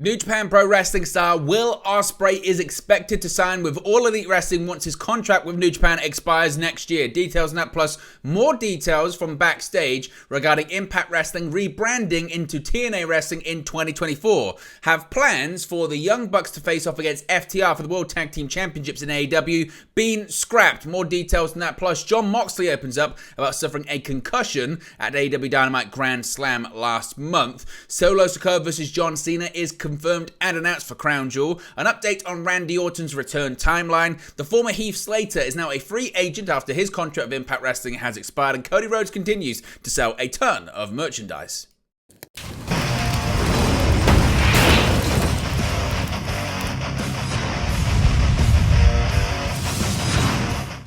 New Japan Pro Wrestling star Will Ospreay is expected to sign with All Elite Wrestling once his contract with New Japan expires next year. Details on that, plus more details from backstage regarding Impact Wrestling rebranding into TNA Wrestling in 2024. Have plans for the Young Bucks to face off against FTR for the World Tag Team Championships in AEW been scrapped. More details on that, plus John Moxley opens up about suffering a concussion at AEW Dynamite Grand Slam last month. Solo Sikoa vs. John Cena is confirmed and announced for Crown Jewel. An update on Randy Orton's return timeline. The former Heath Slater is now a free agent after his contract with Impact Wrestling has expired, and Cody Rhodes continues to sell a ton of merchandise.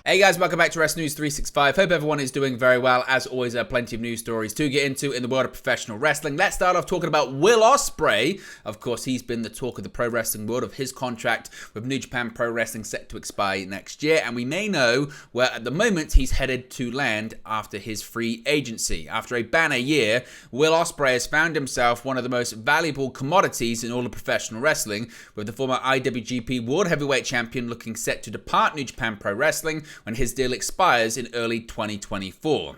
Hey guys, welcome back to Wrestling News 365. Hope everyone is doing very well. As always, plenty of news stories to get into in the world of professional wrestling. Let's start off talking about Will Ospreay. Of course, he's been the talk of the pro wrestling world of his contract with New Japan Pro Wrestling set to expire next year. And we may know where at the moment he's headed to land after his free agency. After a banner year, Will Ospreay has found himself one of the most valuable commodities in all of professional wrestling, with the former IWGP World Heavyweight Champion looking set to depart New Japan Pro Wrestling when his deal expires in early 2024.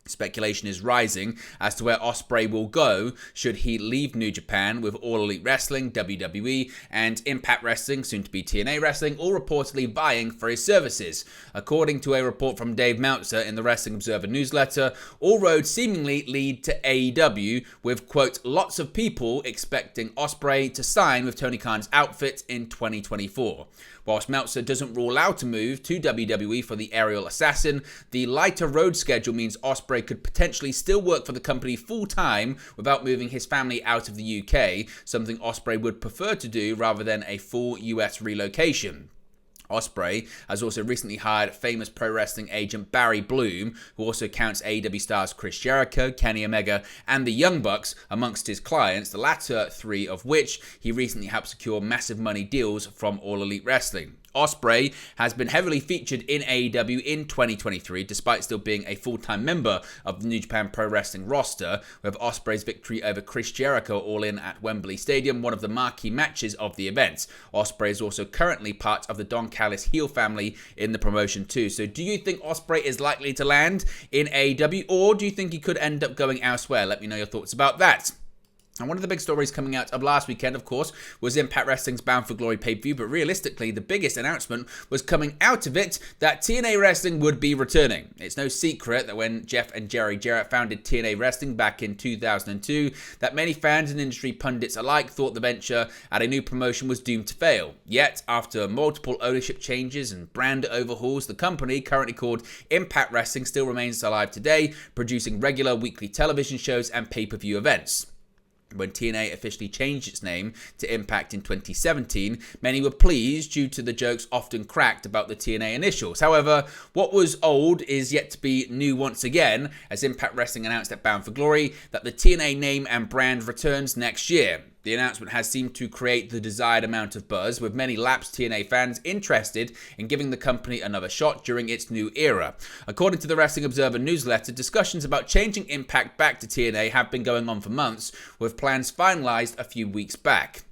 Speculation is rising as to where Ospreay will go should he leave New Japan, with All Elite Wrestling, WWE, and Impact Wrestling, soon to be TNA Wrestling, all reportedly vying for his services. According to a report from Dave Meltzer in the Wrestling Observer newsletter, all roads seemingly lead to AEW, with, quote, lots of people expecting Ospreay to sign with Tony Khan's outfit in 2024. Whilst Meltzer doesn't rule out a move to WWE for the aerial assassin, the lighter road schedule means Ospreay could potentially still work for the company full-time without moving his family out of the UK, something Ospreay would prefer to do rather than a full US relocation. Ospreay has also recently hired famous pro wrestling agent Barry Bloom, who also counts AEW stars Chris Jericho, Kenny Omega, and the Young Bucks amongst his clients, the latter three of which he recently helped secure massive money deals from All Elite Wrestling. Ospreay has been heavily featured in AEW in 2023, despite still being a full-time member of the New Japan Pro Wrestling roster, with Ospreay's victory over Chris Jericho All In at Wembley Stadium one of the marquee matches of the event. Ospreay is also currently part of the Don Callis heel family in the promotion too. So do you think Ospreay is likely to land in AEW, or do you think he could end up going elsewhere? Let me know your thoughts about that. And one of the big stories coming out of last weekend, of course, was Impact Wrestling's Bound for Glory pay-per-view, but realistically, the biggest announcement was coming out of it that TNA Wrestling would be returning. It's no secret that when Jeff and Jerry Jarrett founded TNA Wrestling back in 2002, that many fans and industry pundits alike thought the venture at a new promotion was doomed to fail. Yet, after multiple ownership changes and brand overhauls, the company, currently called Impact Wrestling, still remains alive today, producing regular weekly television shows and pay-per-view events. When TNA officially changed its name to Impact in 2017, many were pleased due to the jokes often cracked about the TNA initials. However, what was old is yet to be new once again, as Impact Wrestling announced at Bound for Glory that the TNA name and brand returns next year. The announcement has seemed to create the desired amount of buzz, with many lapsed TNA fans interested in giving the company another shot during its new era. According to the Wrestling Observer newsletter, discussions about changing Impact back to TNA have been going on for months, with plans finalized a few weeks back.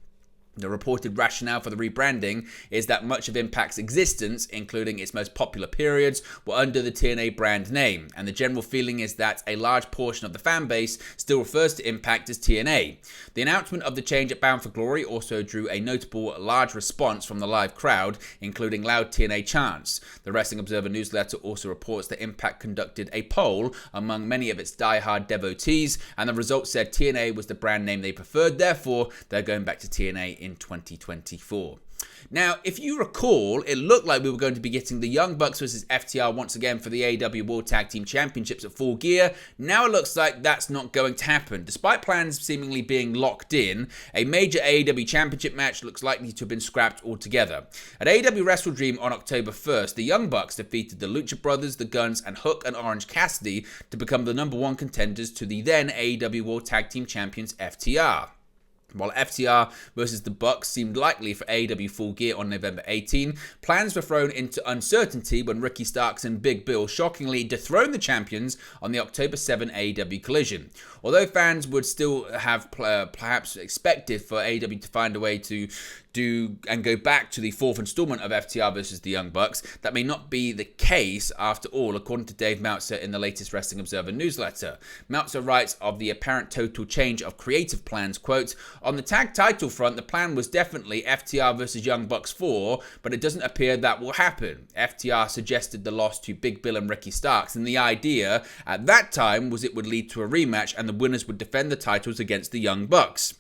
The reported rationale for the rebranding is that much of Impact's existence, including its most popular periods, were under the TNA brand name, and the general feeling is that a large portion of the fan base still refers to Impact as TNA. The announcement of the change at Bound for Glory also drew a notable large response from the live crowd, including loud TNA chants. The Wrestling Observer newsletter also reports that Impact conducted a poll among many of its die-hard devotees, and the results said TNA was the brand name they preferred, therefore they're going back to TNA in 2024. Now, if you recall, it looked like we were going to be getting the Young Bucks versus FTR once again for the AEW World Tag Team Championships at Full Gear. Now it looks like that's not going to happen. Despite plans seemingly being locked in, a major AEW Championship match looks likely to have been scrapped altogether. At AEW Wrestle Dream on October 1st, the Young Bucks defeated the Lucha Brothers, the Guns, and Hook and Orange Cassidy to become the #1 contenders to the then AEW World Tag Team Champions FTR. While FTR versus the Bucks seemed likely for AEW Full Gear on November 18, plans were thrown into uncertainty when Ricky Starks and Big Bill shockingly dethroned the champions on the October 7 AEW Collision. Although fans would still have perhaps expected for AEW to find a way to do and go back to the fourth installment of FTR versus the Young Bucks, that may not be the case after all, according to Dave Meltzer in the latest Wrestling Observer newsletter. Meltzer writes of the apparent total change of creative plans, quote, "On the tag title front, the plan was definitely FTR versus Young Bucks 4, but it doesn't appear that will happen. FTR suggested the loss to Big Bill and Ricky Starks, and the idea at that time was it would lead to a rematch and the winners would defend the titles against the Young Bucks.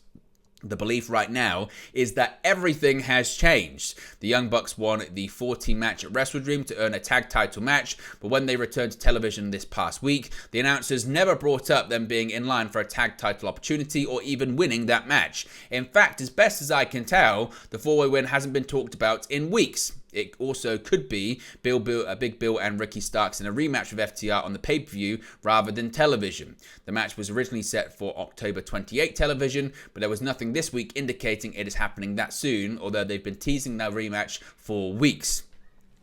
The belief right now is that everything has changed. The Young Bucks won the 14 match at Wrestle Dream to earn a tag title match, but when they returned to television this past week, the announcers never brought up them being in line for a tag title opportunity or even winning that match. In fact, as best as I can tell, the four-way win hasn't been talked about in weeks. It also could be Big Bill and Ricky Starks in a rematch with FTR on the pay-per-view rather than television. The match was originally set for October 28 television, but there was nothing this week indicating it is happening that soon, although they've been teasing their rematch for weeks.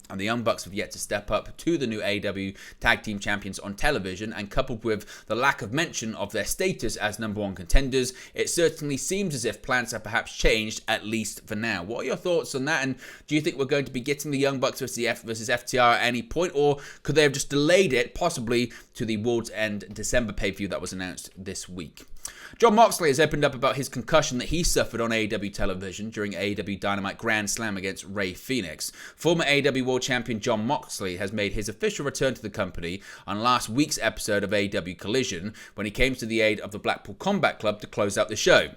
And the Young Bucks have yet to step up to the new AEW Tag Team Champions on television, and coupled with the lack of mention of their status as number one contenders, it certainly seems as if plans have perhaps changed, at least for now. What are your thoughts on that, and do you think we're going to be getting the Young Bucks versus FTR at any point, or could they have just delayed it, possibly to the World's End December pay-per-view that was announced this week? John Moxley has opened up about his concussion that he suffered on AEW television during AEW Dynamite Grand Slam against Rey Fénix. Former AEW World Champion John Moxley has made his official return to the company on last week's episode of AEW Collision when he came to the aid of the Blackpool Combat Club to close out the show.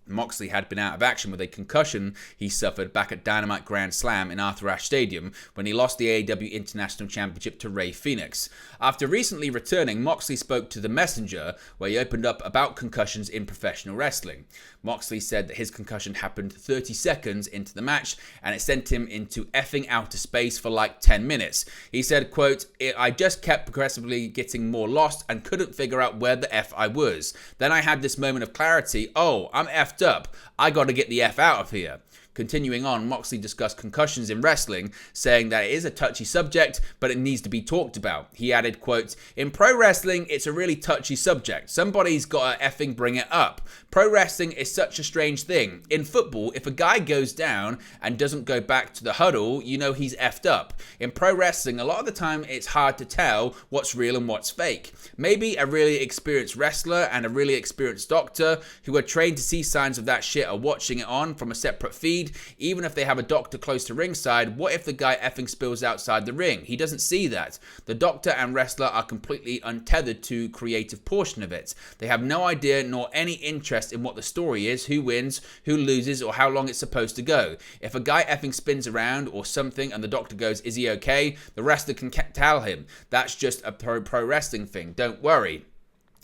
Moxley had been out of action with a concussion he suffered back at Dynamite Grand Slam in Arthur Ashe Stadium when he lost the AEW International Championship to Rey Fénix. After recently returning, Moxley spoke to The Messenger, where he opened up about concussions in professional wrestling. Moxley said that his concussion happened 30 seconds into the match, and it sent him into effing outer space for like 10 minutes. He said, quote, "I just kept progressively getting more lost and couldn't figure out where the F I was. Then I had this moment of clarity. Oh, I'm effed up. I gotta get the F out of here." Continuing on, Moxley discussed concussions in wrestling, saying that it is a touchy subject, but it needs to be talked about. He added, quote, "In pro wrestling, it's a really touchy subject. Somebody's got to effing bring it up. Pro wrestling is such a strange thing. In football, if a guy goes down and doesn't go back to the huddle, you know he's effed up. In pro wrestling, a lot of the time, it's hard to tell what's real and what's fake. Maybe a really experienced wrestler and a really experienced doctor who are trained to see signs of that shit are watching it on from a separate feed. Even if they have a doctor close to ringside, what if the guy effing spills outside the ring? He doesn't see that. The doctor and wrestler are completely untethered to creative portion of it. They have no idea nor any interest in what the story is, who wins, who loses, or how long it's supposed to go. If a guy effing spins around or something and the doctor goes, is he okay? The wrestler can tell him. That's just a pro wrestling thing. Don't worry."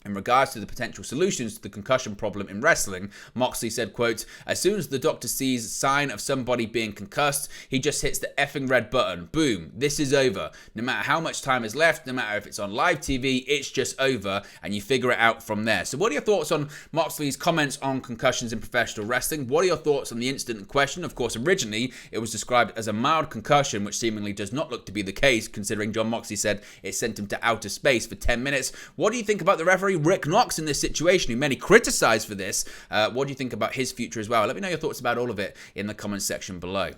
In regards to the potential solutions to the concussion problem in wrestling, Moxley said, quote, "As soon as the doctor sees a sign of somebody being concussed, he just hits the effing red button. Boom, this is over. No matter how much time is left, no matter if it's on live TV, it's just over, and you figure it out from there." So what are your thoughts on Moxley's comments on concussions in professional wrestling? What are your thoughts on the incident in question? Of course, originally, it was described as a mild concussion, which seemingly does not look to be the case, considering John Moxley said it sent him to outer space for 10 minutes. What do you think about the referee Rick Knox in this situation, who many criticized for this? What do you think about his future as well? Let me know your thoughts about all of it in the comments section below.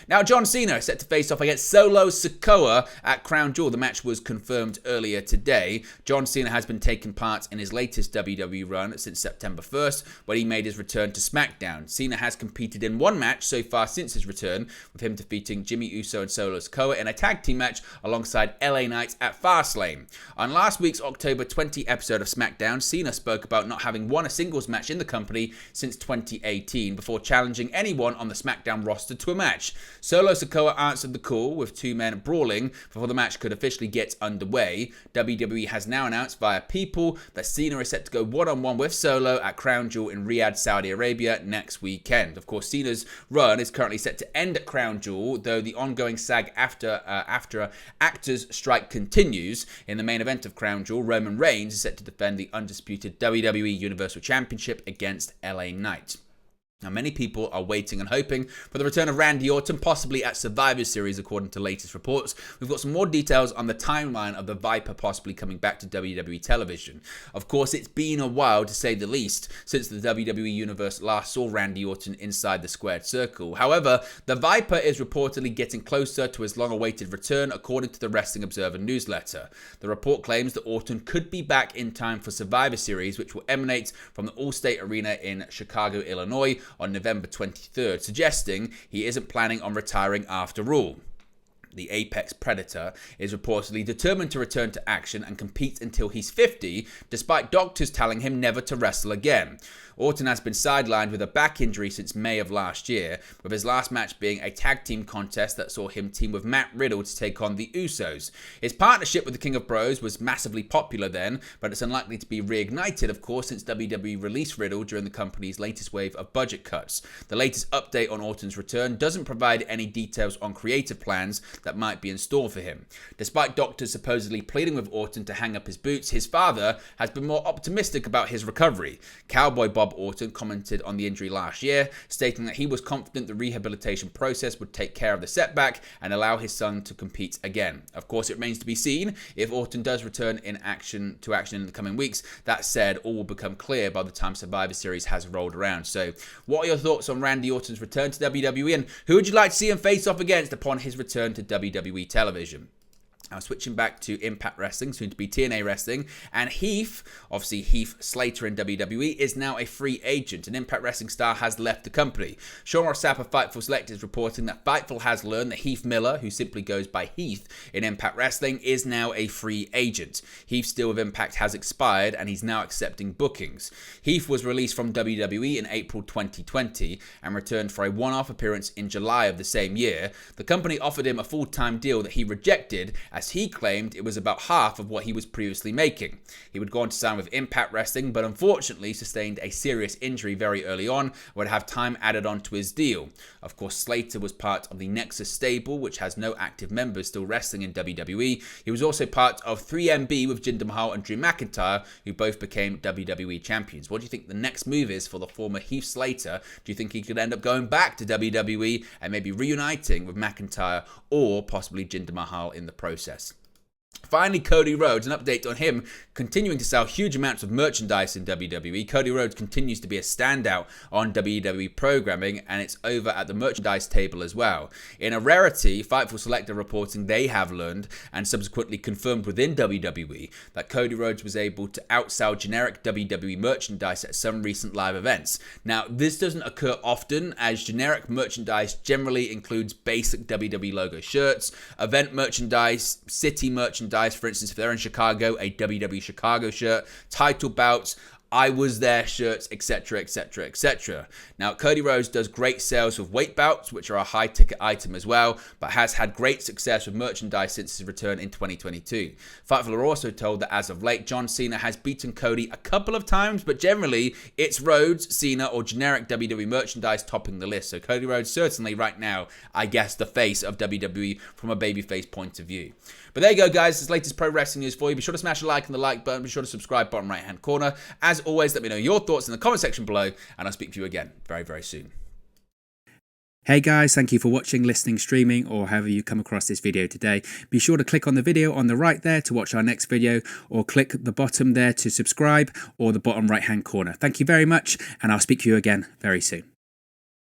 Now, John Cena is set to face off against Solo Sikoa at Crown Jewel. The match was confirmed earlier today. John Cena has been taking part in his latest WWE run since September 1st, when he made his return to SmackDown. Cena has competed in one match so far since his return, with him defeating Jimmy Uso and Solo Sikoa in a tag team match alongside LA Knight at Fastlane. On last week's October 20 episode of SmackDown, Cena spoke about not having won a singles match in the company since 2018, before challenging anyone on the SmackDown roster to a match. Solo Sikoa answered the call, with two men brawling before the match could officially get underway. WWE has now announced via People that Cena is set to go one-on-one with Solo at Crown Jewel in Riyadh, Saudi Arabia next weekend. Of course, Cena's run is currently set to end at Crown Jewel, though the ongoing SAG-AFTRA actors strike continues. In the main event of Crown Jewel, Roman Reigns is set to defend the undisputed WWE Universal Championship against LA Knight. Now, many people are waiting and hoping for the return of Randy Orton, possibly at Survivor Series, according to latest reports. We've got some more details on the timeline of the Viper possibly coming back to WWE television. Of course, it's been a while, to say the least, since the WWE Universe last saw Randy Orton inside the squared circle. However, the Viper is reportedly getting closer to his long-awaited return, according to the Wrestling Observer newsletter. The report claims that Orton could be back in time for Survivor Series, which will emanate from the Allstate Arena in Chicago, Illinois, on November 23rd, suggesting he isn't planning on retiring after all. The Apex Predator is reportedly determined to return to action and compete until he's 50, despite doctors telling him never to wrestle again. Orton has been sidelined with a back injury since May of last year, with his last match being a tag team contest that saw him team with Matt Riddle to take on the Usos. His partnership with the King of Bros was massively popular then, but it's unlikely to be reignited, of course, since WWE released Riddle during the company's latest wave of budget cuts. The latest update on Orton's return doesn't provide any details on creative plans that might be in store for him. Despite doctors supposedly pleading with Orton to hang up his boots, his father has been more optimistic about his recovery. Cowboy Bob Orton commented on the injury last year, stating that he was confident the rehabilitation process would take care of the setback and allow his son to compete again. Of course, it remains to be seen if Orton does return to action in the coming weeks. That said, all will become clear by the time Survivor Series has rolled around. So, what are your thoughts on Randy Orton's return to WWE, and who would you like to see him face off against upon his return to WWE television? Now, switching back to Impact Wrestling, soon to be TNA Wrestling, and Heath, obviously Heath Slater in WWE, is now a free agent. An Impact Wrestling star has left the company. Sean Rossap of Fightful Select is reporting that Fightful has learned that Heath Miller, who simply goes by Heath in Impact Wrestling, is now a free agent. Heath's deal with Impact has expired, and he's now accepting bookings. Heath was released from WWE in April 2020 and returned for a one-off appearance in July of the same year. The company offered him a full-time deal that he rejected, as he claimed it was about half of what he was previously making. He would go on to sign with Impact Wrestling, but unfortunately sustained a serious injury very early on, would have time added on to his deal. Of course, Slater was part of the Nexus stable, which has no active members still wrestling in WWE. He was also part of 3MB with Jinder Mahal and Drew McIntyre, who both became WWE champions. What do you think the next move is for the former Heath Slater? Do you think he could end up going back to WWE and maybe reuniting with McIntyre or possibly Jinder Mahal in the process? Finally, Cody Rhodes, an update on him continuing to sell huge amounts of merchandise in WWE. Cody Rhodes continues to be a standout on WWE programming, and it's over at the merchandise table as well. In a rarity, Fightful Select are reporting they have learned and subsequently confirmed within WWE that Cody Rhodes was able to outsell generic WWE merchandise at some recent live events. Now, this doesn't occur often, as generic merchandise generally includes basic WWE logo shirts, event merchandise, city merchandise. For instance, if they're in Chicago, a WWE Chicago shirt, title belts, I was there shirts, etc, etc, etc. Now, Cody Rhodes does great sales with weight belts, which are a high ticket item as well, but has had great success with merchandise since his return in 2022. Fightful are also told that as of late, John Cena has beaten Cody a couple of times, but generally it's Rhodes, Cena, or generic WWE merchandise topping the list. So Cody Rhodes certainly right now, I guess, the face of WWE from a babyface point of view. But there you go, guys. This latest pro wrestling news for you. Be sure to smash a like on the like button. Be sure to subscribe, bottom right hand corner. As always, let me know your thoughts in the comment section below, and I'll speak to you again very, very soon. Hey guys, thank you for watching, listening, streaming, or however you come across this video today. Be sure to click on the video on the right there to watch our next video, or click the bottom there to subscribe, or the bottom right hand corner. Thank you very much, and I'll speak to you again very soon.